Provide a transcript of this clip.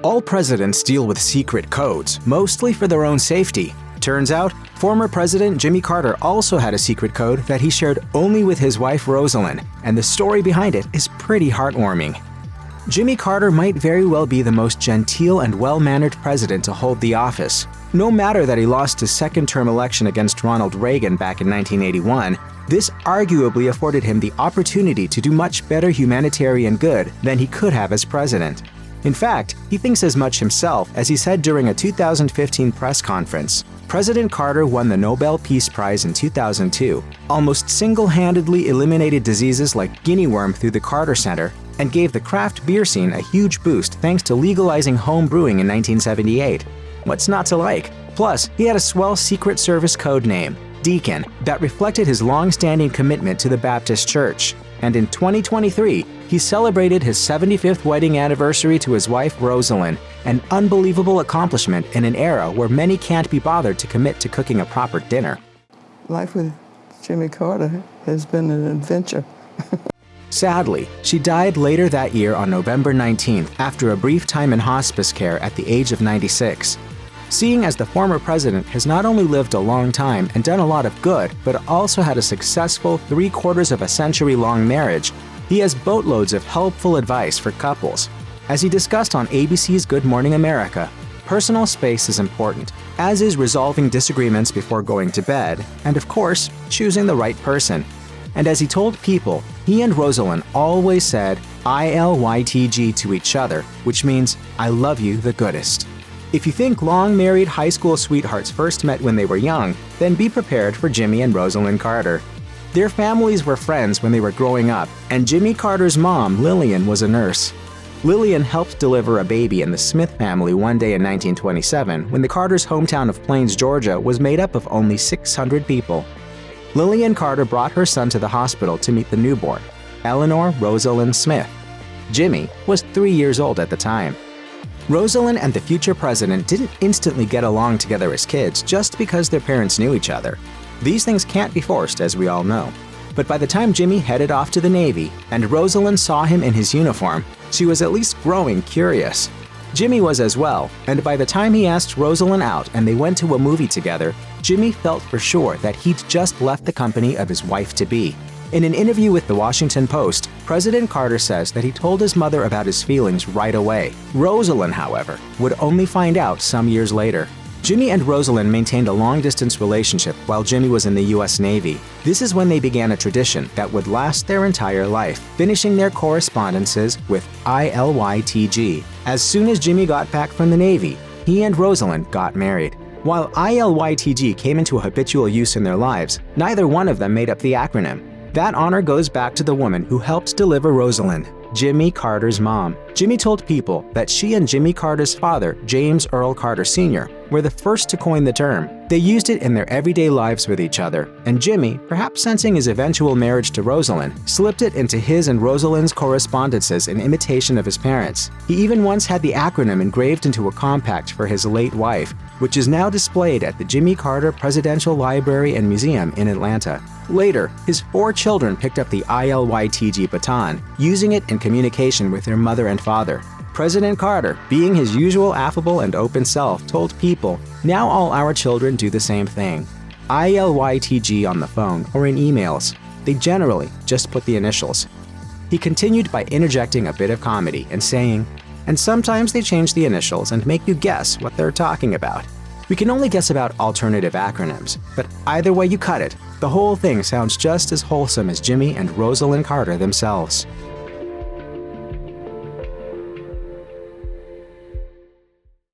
All presidents deal with secret codes, mostly for their own safety. Turns out, former President Jimmy Carter also had a secret code that he shared only with his wife Rosalynn, and the story behind it is pretty heartwarming. Jimmy Carter might very well be the most genteel and well-mannered president to hold the office. No matter that he lost his second-term election against Ronald Reagan back in 1981, this arguably afforded him the opportunity to do much better humanitarian good than he could have as president. In fact, he thinks as much himself, as he said during a 2015 press conference. President Carter won the Nobel Peace Prize in 2002, almost single-handedly eliminated diseases like guinea worm through the Carter Center, and gave the craft beer scene a huge boost thanks to legalizing home brewing in 1978. What's not to like? Plus, he had a swell Secret Service code name, Deacon, that reflected his long-standing commitment to the Baptist Church. And in 2023, he celebrated his 75th wedding anniversary to his wife Rosalynn, an unbelievable accomplishment in an era where many can't be bothered to commit to cooking a proper dinner. Life with Jimmy Carter has been an adventure. Sadly, she died later that year on November 19th after a brief time in hospice care at the age of 96. Seeing as the former president has not only lived a long time and done a lot of good, but also had a successful 3/4-of-a-century-long marriage, he has boatloads of helpful advice for couples. As he discussed on ABC's Good Morning America, personal space is important, as is resolving disagreements before going to bed, and of course, choosing the right person. And as he told People, he and Rosalynn always said ILYTG to each other, which means I love you the goodest. If you think long-married high school sweethearts first met when they were young, then be prepared for Jimmy and Rosalynn Carter. Their families were friends when they were growing up, and Jimmy Carter's mom, Lillian, was a nurse. Lillian helped deliver a baby in the Smith family one day in 1927 when the Carters' hometown of Plains, Georgia was made up of only 600 people. Lillian Carter brought her son to the hospital to meet the newborn, Eleanor Rosalynn Smith. Jimmy was 3 years old at the time. Rosalynn and the future president didn't instantly get along together as kids just because their parents knew each other. These things can't be forced, as we all know. But by the time Jimmy headed off to the Navy and Rosalynn saw him in his uniform, she was at least growing curious. Jimmy was as well, and by the time he asked Rosalynn out and they went to a movie together, Jimmy felt for sure that he'd just left the company of his wife-to-be. In an interview with the Washington Post, President Carter says that he told his mother about his feelings right away. Rosalynn, however, would only find out some years later. Jimmy and Rosalynn maintained a long-distance relationship while Jimmy was in the U.S. Navy. This is when they began a tradition that would last their entire life, finishing their correspondences with ILYTG. As soon as Jimmy got back from the Navy, he and Rosalynn got married. While ILYTG came into habitual use in their lives, neither one of them made up the acronym. That honor goes back to the woman who helped deliver Rosalynn, Jimmy Carter's mom. Jimmy told People that she and Jimmy Carter's father, James Earl Carter Sr., were the first to coin the term. They used it in their everyday lives with each other, and Jimmy, perhaps sensing his eventual marriage to Rosalynn, slipped it into his and Rosalynn's correspondences in imitation of his parents. He even once had the acronym engraved into a compact for his late wife, which is now displayed at the Jimmy Carter Presidential Library and Museum in Atlanta. Later, his 4 children picked up the ILYTG baton, using it in communication with their mother and father. President Carter, being his usual affable and open self, told People, "Now all our children do the same thing. ILYTG on the phone or in emails. They generally just put the initials." He continued by interjecting a bit of comedy and saying, "And sometimes they change the initials and make you guess what they're talking about." We can only guess about alternative acronyms, but either way you cut it, the whole thing sounds just as wholesome as Jimmy and Rosalynn Carter themselves.